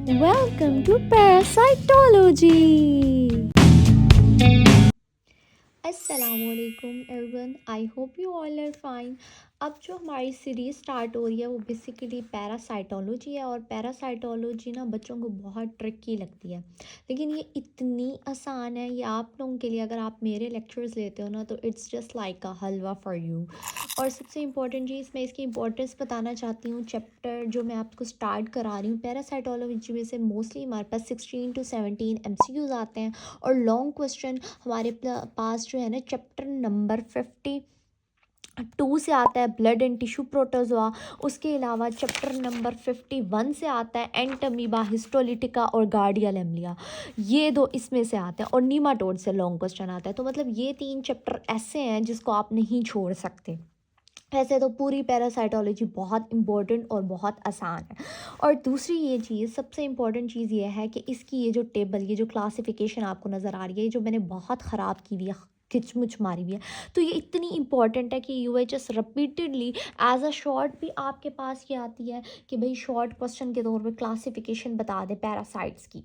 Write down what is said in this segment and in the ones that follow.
Welcome to Parasitology. Assalamualaikum everyone. I hope you all are fine. अब जो हमारी series start हो रही है वो बेसिकली पैरासाइटोलॉजी है और पैरासाइटोलॉजी ना बच्चों को बहुत ट्रिकी लगती है, लेकिन ये इतनी आसान है। ये आप लोगों के लिए, अगर आप मेरे लेक्चर्स लेते हो ना, तो it's just like a halwa for you. और सबसे इम्पोर्टेंट चीज़, मैं इसकी इंपॉर्टेंस बताना चाहती हूँ। चैप्टर जो मैं आपको स्टार्ट करा रही हूँ पैरासाइटोलॉजी में से, मोस्टली हमारे पास 16 to 17 MCQs आते हैं और लॉन्ग क्वेश्चन हमारे पास जो है ना, चैप्टर नंबर 52 से आता है, ब्लड एंड टिश्यू प्रोटोजोआ। उसके अलावा चैप्टर नंबर 51 से आता है, एंटमीबा, हिस्टोलिटिका और गार्डियल एम्लिया। ये दो इसमें से आते हैं और नीमाटोड से लॉन्ग क्वेश्चन आता है। तो मतलब ये 3 चैप्टर ऐसे हैं जिसको आप नहीं छोड़ सकते। वैसे तो पूरी पैरासाइटोलॉजी बहुत इम्पोर्टेंट और बहुत आसान है। और दूसरी ये चीज़, सबसे इम्पोर्टेंट चीज़ ये है कि इसकी ये जो टेबल, ये जो क्लासिफिकेशन आपको नज़र आ रही है, ये जो मैंने बहुत ख़राब की हुई है, खिचमुच मारी हुई है, तो ये इतनी इंपॉर्टेंट है कि UHS repeatedly as a short भी आपके पास ये आती है कि भाई शॉर्ट क्वेश्चन के तौर पे क्लासिफिकेशन बता दे पैरासाइट्स की।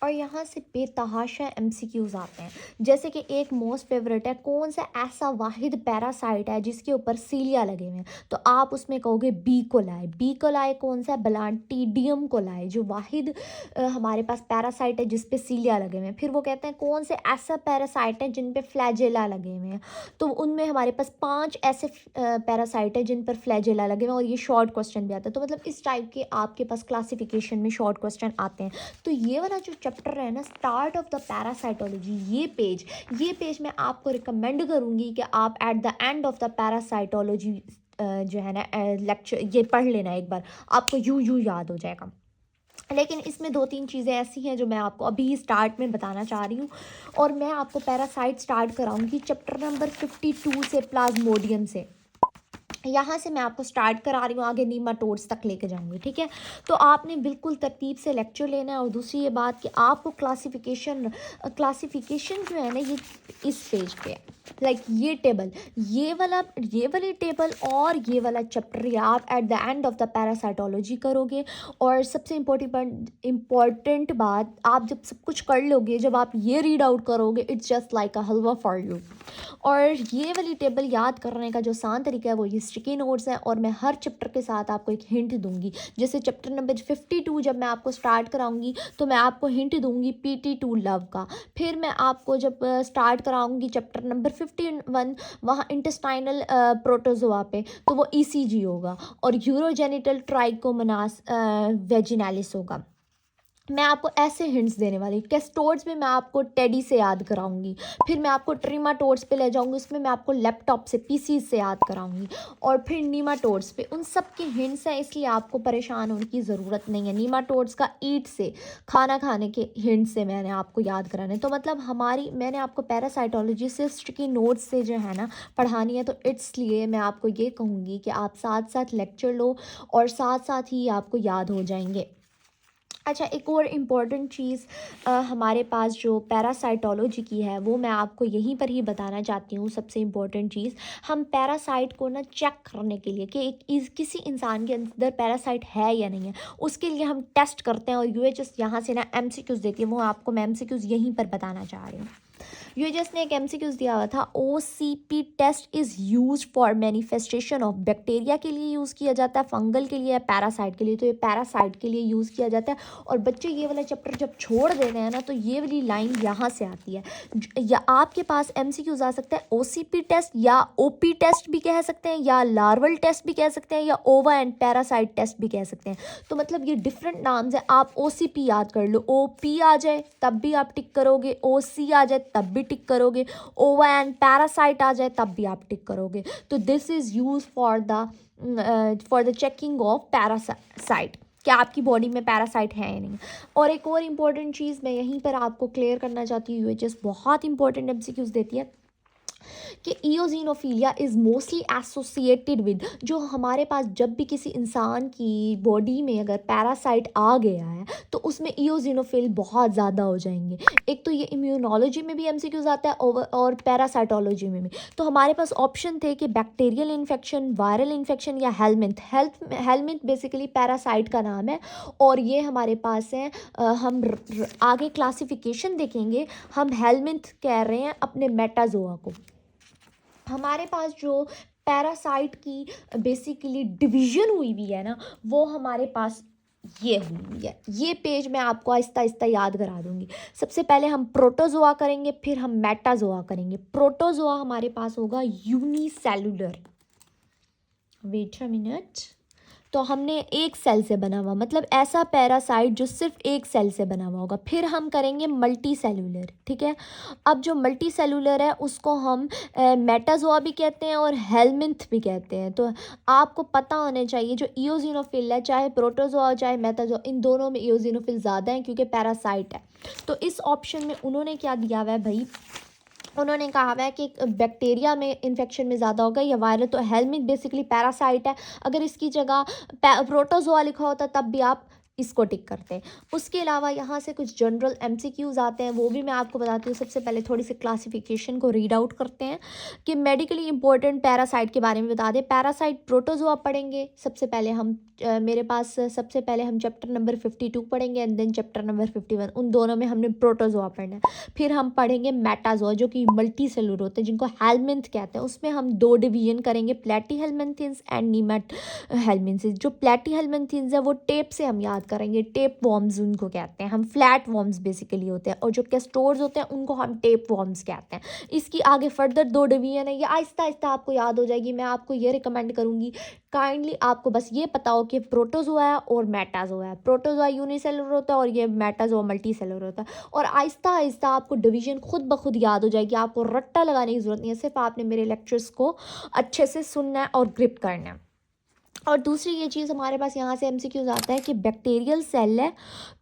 और यहाँ से बेतहाशा MCQs आते हैं। जैसे कि एक मोस्ट फेवरेट है, कौन सा ऐसा वाहिद पैरासाइट है जिसके ऊपर सीलिया लगे हुए हैं, तो आप उसमें कहोगे बी कोलाई। बी कोलाई कौन सा है? ब्लांटीडियम कोलाई, जो वाहिद हमारे पास पैरासाइट है जिस पे सीलिया लगे हुए हैं। फिर वो कहते हैं कौन से ऐसा पैरासाइट है जिन पे फ्लैजेला लगे हुए हैं, तो उनमें हमारे पास 5 ऐसे पैरासाइट है जिन पर फ्लैजेला लगे हुए हैं, और ये शॉर्ट क्वेश्चन भी आता है। तो मतलब इस टाइप के आपके पास क्लासिफिकेशन में शॉर्ट क्वेश्चन आते हैं। तो ये वाला जो चैप्टर है ना, स्टार्ट ऑफ द पैरासाइटोलॉजी, ये पेज मैं आपको रिकमेंड करूँगी कि आप at the end of the parasitology जो है ना लेक्चर ये पढ़ लेना एक बार, आपको यूं याद हो जाएगा। लेकिन इसमें 2-3 चीज़ें ऐसी हैं जो मैं आपको अभी स्टार्ट में बताना चाह रही हूँ। और मैं आपको पैरासाइट स्टार्ट कराऊंगी चैप्टर नंबर 52 से, प्लाज्मोडियम से। यहाँ से मैं आपको स्टार्ट करा रही हूँ, आगे नीमाटोड्स तक लेके जाऊँगी, ठीक है। तो आपने बिल्कुल तरतीब से लेक्चर लेना है। और दूसरी ये बात कि आपको क्लासिफिकेशन जो है ना, ये इस पेज पे है। लाइक ये टेबल, ये वाली टेबल और ये वाला चैप्टर ये आप at the end of the parasitology करोगे। और सबसे इम्पॉर्टेंट बात, आप जब सब कुछ कर लोगे, जब आप ये रीड आउट करोगे, it's just like a halwa for you. और ये वाली टेबल याद करने का जो आसान तरीका है वो ये स्टिकी नोट्स हैं। और मैं हर चैप्टर के साथ आपको एक हिंट दूंगी। जैसे चैप्टर नंबर 52 जब मैं आपको स्टार्ट कराऊंगी तो मैं आपको हिंट दूंगी PT2 लव का। फिर मैं आपको जब स्टार्ट कराऊंगी चैप्टर नंबर 51, वहाँ इंटेस्टाइनल प्रोटोजोआ पे, तो वो ECG होगा। और यूरोजेनिटल ट्राइकोमोनास वेजिनालिस होगा। मैं आपको ऐसे हिंट्स देने वाली। कैस्टोड्स में मैं आपको टेडी से याद कराऊंगी। फिर मैं आपको ट्रीमाटोड्स पे ले जाऊंगी, उसमें मैं आपको लैपटॉप से, PC से याद कराऊंगी। और फिर नीमाटोड्स पे, उन सब के हिंट्स हैं, इसलिए आपको परेशान होने की ज़रूरत नहीं है। नीमाटोड्स का ईट से, खाना खाने के हिंट से मैंने आपको याद कराने। तो मतलब मैंने आपको पैरासाइटोलॉजी से स्टिकी नोट्स से जो है ना पढ़ानी है। तो इसलिए मैं आपको ये कहूँगी कि आप साथ साथ लेक्चर लो और साथ साथ ही आपको याद हो जाएंगे। अच्छा, एक और इम्पॉर्टेंट चीज़ हमारे पास जो पैरासाइटोलॉजी की है, वो मैं आपको यहीं पर ही बताना चाहती हूँ। सबसे इम्पॉर्टेंट चीज़, हम पैरासाइट को ना चेक करने के लिए कि किसी इंसान के अंदर पैरासाइट है या नहीं है, उसके लिए हम टेस्ट करते हैं। और UHS यहाँ से ना MCQs देती है, वो आपको मैं MCQs यहीं पर बताना चाह रही हूँ। UHS ने एक MCQs दिया हुआ था, OCP test is use for manifestation of bacteria के लिए यूज़ किया जाता है, फंगल के लिए, पैरासाइट के लिए। तो ये पैरासाइट के लिए यूज़ किया जाता है। और बच्चे ये वाला चैप्टर जब छोड़ देते हैं ना, तो ये वाली लाइन यहाँ से आती है। या आपके पास MCQs आ सकता है OCP टेस्ट, या OP टेस्ट भी कह सकते हैं, या लार्वल टेस्ट भी कह सकते हैं, या ओवा एंड पैरासाइट टेस्ट भी कह सकते हैं। तो मतलब ये डिफरेंट नाम्स हैं। आप OCP याद कर लो, OP आ जाए तब भी आप टिक करोगे, OC आ जाए तब भी टिक करोगे, ओवा एंड पैरासाइट आ जाए तब भी आप टिक करोगे। तो this is use for the checking of parasite, कि आपकी बॉडी में पैरासाइट है या नहीं। और एक और इम्पॉर्टेंट चीज़ मैं यहीं पर आपको क्लियर करना चाहती हूँ, UHS बहुत इंपॉर्टेंट MCQs देती है। कि ईओजिनोफिलिया इज़ मोस्टली एसोसिएटेड विद, जो हमारे पास जब भी किसी इंसान की बॉडी में अगर पैरासाइट आ गया है तो उसमें ईओजिनोफिल बहुत ज़्यादा हो जाएंगे। एक तो ये इम्यूनोलॉजी में भी एमसीक्यूज आता है और पैरासाइटोलॉजी में भी। तो हमारे पास ऑप्शन थे कि बैक्टीरियल इन्फेक्शन, वायरल इन्फेक्शन या हेलमिंथ बेसिकली पैरासाइट का नाम है और ये हमारे पास है। हम आगे क्लासिफिकेशन देखेंगे, हम हेलमिंथ कह रहे हैं अपने मेटाजोआ को। हमारे पास जो पैरासाइट की बेसिकली डिवीजन हुई भी है ना, वो हमारे पास ये हुई है। ये पेज मैं आपको आहिस्ता आहिस्ता याद करा दूंगी। सबसे पहले हम प्रोटोजोआ करेंगे, फिर हम मेटाजोआ करेंगे। प्रोटोजोआ हमारे पास होगा यूनिसेलुलर, वेट अ मिनट, तो हमने एक सेल से बना हुआ, मतलब ऐसा पैरासाइट जो सिर्फ एक सेल से बना हुआ होगा। फिर हम करेंगे मल्टी सेलुलर, ठीक है। अब जो मल्टी सेलुलर है उसको हम मेटाजोआ भी कहते हैं और हेलमिंथ भी कहते हैं। तो आपको पता होना चाहिए जो ईओजिनोफिल है, चाहे प्रोटोजोआ चाहे मेटाजोआ, इन दोनों में ईओजिनोफिल ज़्यादा है क्योंकि पैरासाइट है। तो इस ऑप्शन में उन्होंने क्या दिया हुआ है भाई, उन्होंने कहा हुआ है कि बैक्टीरिया में इन्फेक्शन में ज़्यादा होगा या वायरल। तो हेलमिंथ बेसिकली पैरासाइट है, अगर इसकी जगह प्रोटोजोआ लिखा होता तब भी आप इसको टिक करते हैं। उसके अलावा यहाँ से कुछ जनरल एमसीक्यूज आते हैं, वो भी मैं आपको बताती हूँ। सबसे पहले थोड़ी सी क्लासिफिकेशन को रीड आउट करते हैं कि मेडिकली इंपॉर्टेंट पैरासाइट के बारे में बता दें। पैरासाइट प्रोटोजोआ पढ़ेंगे सबसे पहले हम, मेरे पास सबसे पहले हम चैप्टर नंबर 52 पढ़ेंगे एंड देन चैप्टर नंबर 51। उन दोनों में हमने प्रोटोजोआ पढ़ना है। फिर हम पढ़ेंगे मेटाजोआ जो कि मल्टी सेलुलर होते हैं, जिनको हेलमिंथ कहते हैं। उसमें हम दो डिवीजन करेंगे, प्लेटी हेलमिंथिन्स एंड नीमेट हेलमिंथिन्स। जो प्लेटी हेलमिंथिन्स है वो टेप से हम याद करेंगे, टेप वॉर्म्स उनको कहते हैं हम, फ्लैट वॉर्म्स बेसिकली होते हैं। और जो कैस्टोर्स होते हैं उनको हम टेप वॉर्म्स कहते हैं। इसकी आगे फर्दर दो डिवीजन है, ये आहिस्ता आहिस्ता आपको याद हो जाएगी। मैं आपको ये रिकमेंड करूँगी काइंडली आपको बस ये पता हो कि प्रोटोजोआ है और मेटाजोआ है। प्रोटोजोआ यूनिसेलुलर होता है और ये मेटाजोआ मल्टी सेलुलर होता है। और आहिस्ता आहिस्ता आपको डिवीजन खुद ब खुद याद हो जाएगी, आपको रट्टा लगाने की ज़रूरत नहीं है, सिर्फ आपने मेरे लेक्चर्स को अच्छे से सुनना है और ग्रिप करना है। और दूसरी ये चीज़ हमारे पास यहाँ से एमसीक्यूज आता है कि बैक्टीरियल सेल है,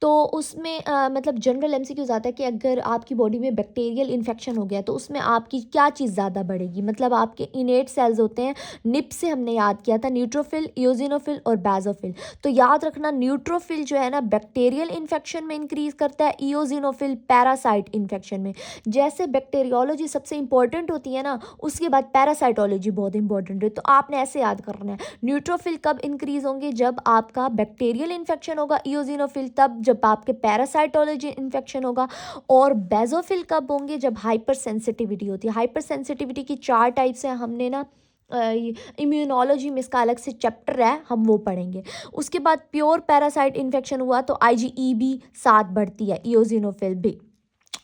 तो उसमें मतलब जनरल एमसीक्यूज आता है कि अगर आपकी बॉडी में बैक्टीरियल इन्फेक्शन हो गया तो उसमें आपकी क्या चीज़ ज़्यादा बढ़ेगी। मतलब आपके इनेट सेल्स होते हैं, निप से हमने याद किया था, न्यूट्रोफिल, इओजिनोफिल और बेजोफिल। तो याद रखना न्यूट्रोफिल जो है ना बैक्टीरियल इन्फेक्शन में इंक्रीज़ करता है, इओजिनोफिल पैरासाइट इन्फेक्शन में। जैसे बैक्टीरियोलॉजी सबसे इंपॉर्टेंट होती है ना, उसके बाद पैरासाइटोलॉजी बहुत इंपॉर्टेंट है। तो आपने ऐसे याद करना है, न्यूट्रोफिल कब इंक्रीज होंगे, जब आपका बैक्टीरियल इन्फेक्शन होगा, इओजिनोफिल तब जब आपके पैरासाइटोलॉजी इन्फेक्शन होगा, और बेजोफिल कब होंगे, जब हाइपर सेंसिटिविटी होती है। हाइपर सेंसिटिविटी की 4 टाइप्स हैं, हमने ना इम्यूनोलॉजी में इसका अलग से चैप्टर है, हम वो पढ़ेंगे। उसके बाद प्योर पैरासाइट इन्फेक्शन हुआ तो IgE भी साथ बढ़ती है, इओजिनोफिल भी।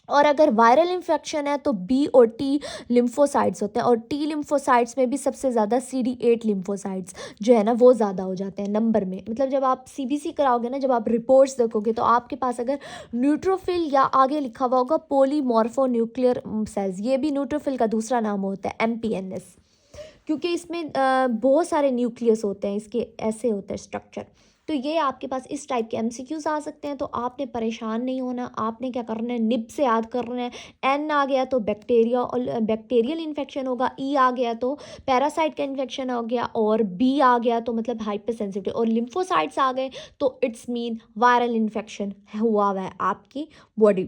और अगर वायरल इन्फेक्शन है तो B और T लिम्फोसाइट्स होते हैं, और T लिम्फोसाइट्स में भी सबसे ज़्यादा CD8 लिम्फोसाइट्स जो है ना वो ज़्यादा हो जाते हैं नंबर में। मतलब जब आप CBC कराओगे ना, जब आप रिपोर्ट्स देखोगे तो आपके पास अगर न्यूट्रोफिल या आगे लिखा हुआ होगा पोलीमॉर्फो न्यूक्लियर सेल्स, ये भी न्यूट्रोफिल का दूसरा नाम होता है MPNS, क्योंकि इसमें बहुत सारे न्यूक्लियस होते हैं, इसके ऐसे होते हैं स्ट्रक्चर। तो ये आपके पास इस टाइप के एमसीक्यूज आ सकते हैं। तो आपने परेशान नहीं होना, आपने क्या करना है, निब से याद करना है। एन आ गया तो बैक्टीरिया और बैक्टीरियल इन्फेक्शन होगा, ई आ गया तो पैरासाइट का इन्फेक्शन हो गया, और बी आ गया तो मतलब हाइपर सेंसिटिव, और लिम्फोसाइट्स आ गए तो इट्स मीन वायरल इन्फेक्शन हुआ हुआ है आपकी body.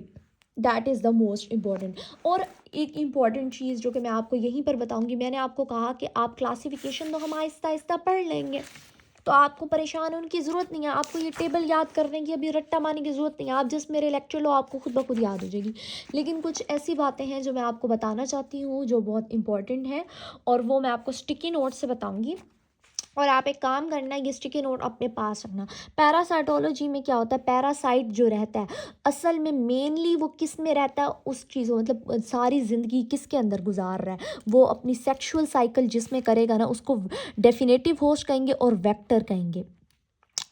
That is the most important. और एक इम्पॉर्टेंट चीज़ जो कि मैं आपको यहीं पर बताऊंगी, मैंने आपको कहा कि आप क्लासिफिकेशन तो हम आहिस्ता आहिस्ता पढ़ लेंगे, तो आपको परेशान होने की ज़रूरत नहीं है। आपको ये टेबल याद करने की अभी रट्टा मारने की ज़रूरत नहीं है, आप जिस मेरे लेक्चर लो आपको खुद ब खुद याद हो जाएगी। लेकिन कुछ ऐसी बातें हैं जो मैं आपको बताना चाहती हूँ जो बहुत इंपॉर्टेंट है, और वो मैं आपको स्टिकी नोट से बताऊँगी। और आप एक काम करना है, ये स्टिकी नोट अपने पास रखना। पैरासाइटोलॉजी में क्या होता है, पैरासाइट जो रहता है असल में मेनली वो किस में रहता है, उस चीज़ों मतलब सारी ज़िंदगी किसके अंदर गुजार रहा है, वो अपनी सेक्सुअल साइकिल जिसमें करेगा ना उसको डेफिनेटिव होस्ट कहेंगे और वेक्टर कहेंगे।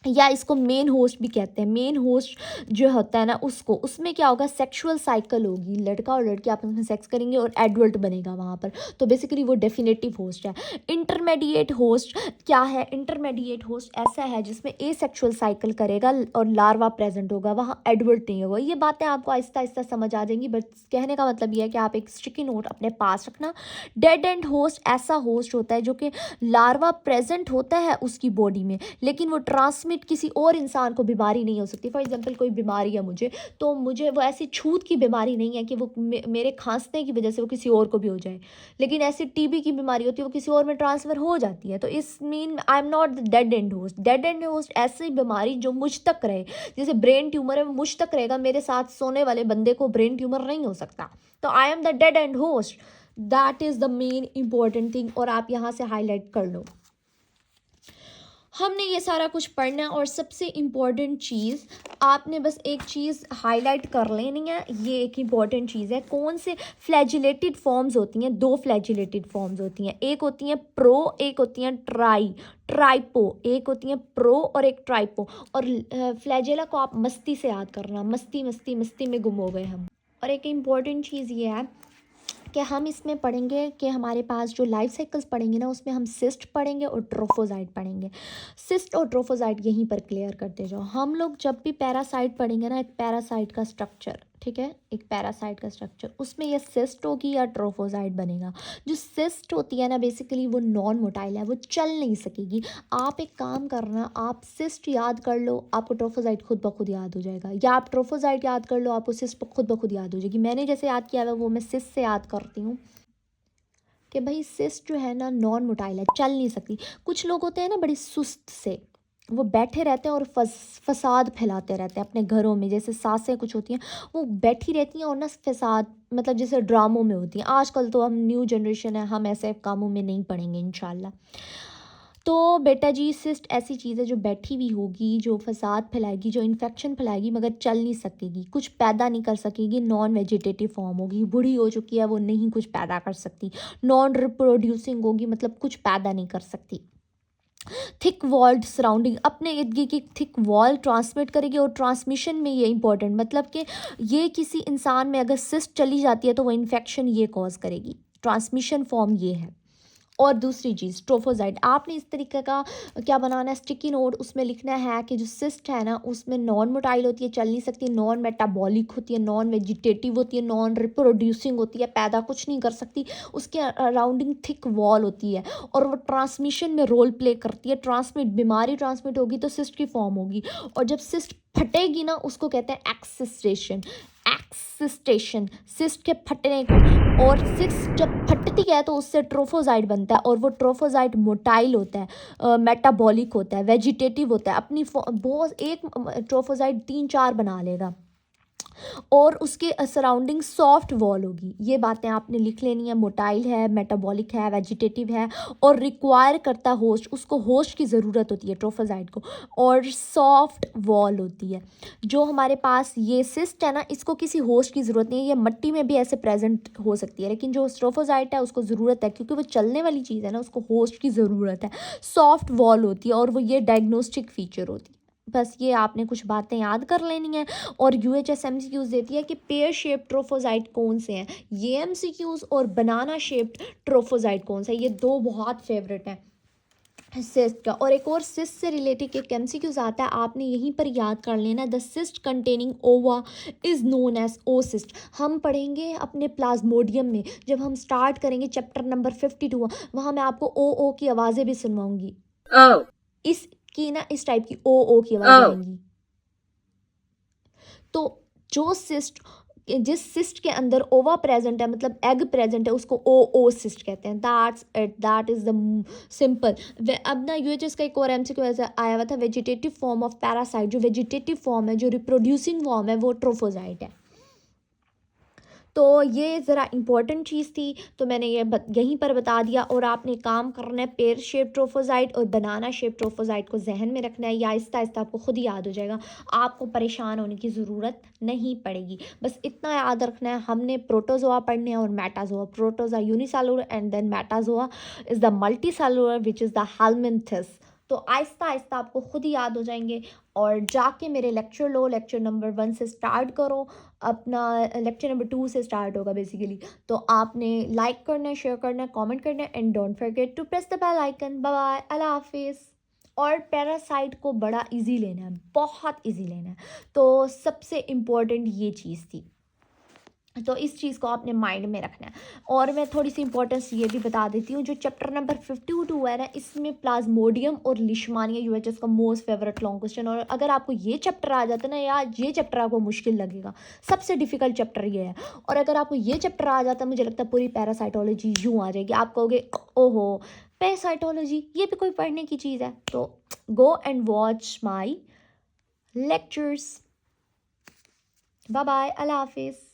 या इसको मेन होस्ट भी कहते हैं। मेन होस्ट जो होता है ना उसको, उसमें क्या होगा, सेक्सुअल साइकिल होगी, लड़का और लड़की आपस में सेक्स करेंगे और एडल्ट बनेगा वहाँ पर, तो बेसिकली वो डेफिनेटिव होस्ट है। इंटरमीडिएट होस्ट क्या है? इंटरमीडिएट होस्ट ऐसा है जिसमें ए सेक्शुअल साइकिल करेगा और लार्वा प्रेजेंट होगा, वहाँ एडल्ट नहीं होगा। ये बातें आपको आहिस्ता आहिस्ता समझ आ जाएंगी, बट कहने का मतलब ये है कि आप एक स्टिकी नोट अपने पास रखना। डेड एंड होस्ट ऐसा होस्ट होता है जो कि लार्वा प्रेजेंट होता है उसकी बॉडी में, लेकिन वो ट्रांसमिट किसी और इंसान को बीमारी नहीं हो सकती। फॉर एग्जांपल कोई बीमारी है मुझे, तो मुझे वो ऐसी छूत की बीमारी नहीं है कि वो मेरे खांसने की वजह से वो किसी और को भी हो जाए, लेकिन ऐसी टीबी की बीमारी होती है वो किसी और में ट्रांसफ़र हो जाती है। तो इस mean I am not the dead and host. Dead and host ऐसी बीमारी जो मुझ तक रहे, जैसे ब्रेन ट्यूमर है वो मुझ तक रहेगा, मेरे साथ सोने वाले बंदे को ब्रेन ट्यूमर नहीं हो सकता। तो I am the dead and host, that is the main important thing, और आप यहाँ से हाईलाइट कर लो। हमने ये सारा कुछ पढ़ना है, और सबसे इम्पॉर्टेंट चीज़ आपने बस एक चीज़ हाईलाइट कर लेनी है, ये एक इम्पॉर्टेंट चीज़ है। कौन से फ्लैजिलेटेड फॉर्म्स होती हैं? दो फ्लैजिलेटेड फॉर्म्स होती हैं, एक होती हैं प्रो, एक होती हैं ट्राइपो। एक होती हैं प्रो और एक ट्राइपो। और फ्लैजेला को आप मस्ती से याद करना, मस्ती मस्ती मस्ती में गुम हो गए हम। और एक इम्पॉर्टेंट चीज़ ये है कि हम इसमें पढ़ेंगे कि हमारे पास जो लाइफ साइकिल्स पढ़ेंगे ना, उसमें हम सिस्ट पढ़ेंगे और ट्रोफोजाइट पढ़ेंगे। सिस्ट और ट्रोफोजाइट यहीं पर क्लियर करते जाओ। हम लोग जब भी पैरासाइट पढ़ेंगे ना, एक पैरासाइट का स्ट्रक्चर, ठीक है, एक पैरासाइट का स्ट्रक्चर, उसमें ये सिस्ट होगी या ट्रोफोजाइट बनेगा। जो सिस्ट होती है ना, बेसिकली वो नॉन मोटाइल है, वो चल नहीं सकेगी। आप एक काम करना, आप सिस्ट याद कर लो, आपको ट्रोफोजाइट खुद ब खुद याद हो जाएगा, या आप ट्रोफोजाइट याद कर लो, आपको सिस्ट खुद ब खुद याद हो जाएगी। मैंने जैसे याद किया है वो मैं सिस्ट से याद करती हूँ कि भाई सिस्ट जो है ना नॉन मोटाइल है, चल नहीं सकती। कुछ लोग होते हैं ना बड़े सुस्त से, वो बैठे रहते हैं और फसाद फैलाते रहते हैं अपने घरों में। जैसे सासें कुछ होती हैं, वो बैठी रहती हैं और ना फसाद, मतलब जैसे ड्रामों में होती हैं। आजकल तो हम न्यू जनरेशन है, हम ऐसे कामों में नहीं पड़ेंगे इंशाल्लाह। तो बेटा जी, सिस्ट ऐसी चीज़ है जो बैठी हुई होगी, जो फसाद फैलाएगी, जो इन्फेक्शन फैलाएगी, मगर चल नहीं सकेगी, कुछ पैदा नहीं कर सकेगी। नॉन वेजिटेटिव फॉर्म होगी, बूढ़ी हो चुकी है, वो नहीं कुछ पैदा कर सकती। नॉन रिप्रोड्यूसिंग होगी, मतलब कुछ पैदा नहीं कर सकती। थिक वॉल्ड सराउंडिंग, अपने इर्द गिर्द की थिक वॉल ट्रांसमिट करेगी। और ट्रांसमिशन में ये इंपॉर्टेंट, मतलब कि ये किसी इंसान में अगर सिस्ट चली जाती है तो वो इन्फेक्शन ये कॉज करेगी। ट्रांसमिशन फॉर्म ये है। और दूसरी चीज़ ट्रोफोजाइट, आपने इस तरीके का क्या बनाना है, स्टिकी नोट, उसमें लिखना है कि जो सिस्ट है ना उसमें नॉन मोटाइल होती है, चल नहीं सकती, नॉन मेटाबॉलिक होती है, नॉन वेजिटेटिव होती है, नॉन रिप्रोड्यूसिंग होती है, पैदा कुछ नहीं कर सकती, उसके अराउंडिंग थिक वॉल होती है, और वो ट्रांसमिशन में रोल प्ले करती है। ट्रांसमिट, बीमारी ट्रांसमिट होगी तो सिस्ट की फॉर्म होगी, और जब सिस्ट फटेगी ना उसको कहते हैं एक्सिस्टेशन। एक्सिस्टेशन, सिस्ट के फटने को। और सिस्ट जब फटती है तो उससे ट्रोफोजाइट बनता है, और वो ट्रोफोजाइट मोटाइल होता है, मेटाबॉलिक होता है, वेजिटेटिव होता है। अपनी बहुत एक ट्रोफोजाइट 3-4 बना लेगा, और उसके सराउंडिंग सॉफ्ट वॉल होगी। ये बातें आपने लिख लेनी है, मोटाइल है, मेटाबॉलिक है, वेजिटेटिव है, और रिक्वायर करता होस्ट, उसको होस्ट की ज़रूरत होती है ट्रोफोजाइट को, और सॉफ्ट वॉल होती है। जो हमारे पास ये सिस्ट है ना, इसको किसी होस्ट की ज़रूरत नहीं है, ये मिट्टी में भी ऐसे प्रेजेंट हो सकती है, लेकिन जो ट्रोफोजाइट है उसको ज़रूरत है, क्योंकि वो चलने वाली चीज़ है ना, उसको होस्ट की ज़रूरत है। सॉफ्ट वॉल होती है, और वो ये डायग्नोस्टिक फीचर होती है। बस ये आपने कुछ बातें याद कर लेनी है। और यूएचएस एमसीक्यूज देती है कि पेयर शेप ट्रोफोजाइट कौन से हैं, ये एमसीक्यूज, और बनाना शेप्ड ट्रोफोजाइट कौन सा है। ये दो बहुत फेवरेट हैं सिस्ट का। और एक और सिस्ट से रिलेटेड एक एमसीक्यूज आता है, आपने यहीं पर याद कर लेना, द सिस्ट कंटेनिंग ओवा इज़ नोन एज ओसिस्ट। हम पढ़ेंगे अपने प्लाज्मोडियम में, जब हम स्टार्ट करेंगे चैप्टर नंबर 52, वहाँ मैं आपको ओ की आवाज़ें भी सुनवाऊंगी। इसकी ना इस टाइप की ओ की आवाज़ें आएंगी। तो जो सिस्ट, जिस सिस्ट के अंदर ओवा प्रेजेंट है, मतलब एग प्रेजेंट है, उसको ओ सिस्ट कहते हैं। That's it, that is the simple. अब ना यूएचएस का एक और एमसीक्यू ऐसा आया हुआ था, वेजिटेटिव फॉर्म ऑफ पैरासाइट। जो वेजिटेटिव फॉर्म है, जो रिप्रोड्यूसिंग फॉर्म है, वो ट्रोफोजाइट है। तो ये ज़रा इम्पॉर्टेंट चीज़ थी, तो मैंने ये यहीं पर बता दिया। और आपने काम करना है, पेयर शेप ट्रोफोजाइट और बनाना शेप ट्रोफोजाइट को जहन में रखना है, या आहिस्ता आहिस्ता आपको खुद ही याद हो जाएगा, आपको परेशान होने की ज़रूरत नहीं पड़ेगी। बस इतना याद रखना है, हमने प्रोटोजोआ पढ़ने हैं और metazoa. Protozoa unicellular and then metazoa is the multi cellular which is the helminths. तो आहिस्ता आहिस्ता आपको खुद ही याद हो जाएंगे। और जाके मेरे लेक्चर लो, लेक्चर नंबर 1 से स्टार्ट करो, अपना लेक्चर नंबर 2 से स्टार्ट होगा बेसिकली। तो आपने लाइक करना है, शेयर करना है, कमेंट करना है, and don't forget to press the bell icon. Bye bye, अल्लाह हाफिज़। और पैरासाइट को बड़ा इजी लेना है, बहुत इजी लेना है। तो सबसे इम्पोर्टेंट ये चीज़ थी, तो इस चीज़ को आपने माइंड में रखना है। और मैं थोड़ी सी इंपॉर्टेंस ये भी बता देती हूँ, जो चैप्टर नंबर 52 है ना, इसमें प्लाज्मोडियम और लिशमानिया यूएचएस का मोस्ट फेवरेट लॉन्ग क्वेश्चन। और अगर आपको ये चैप्टर आ जाता है ना यार, ये चैप्टर आपको मुश्किल लगेगा, सबसे डिफिकल्ट चैप्टर ये है। और अगर आपको ये चैप्टर आ जाता है, मुझे लगता है पूरी पैरासाइटोलॉजी यूँ आ जाएगी, आप कहोगे ओहो पैरासाइटोलॉजी ये भी कोई पढ़ने की चीज़ है। तो go and watch my lectures. Bye bye, अल्लाह हाफिज़।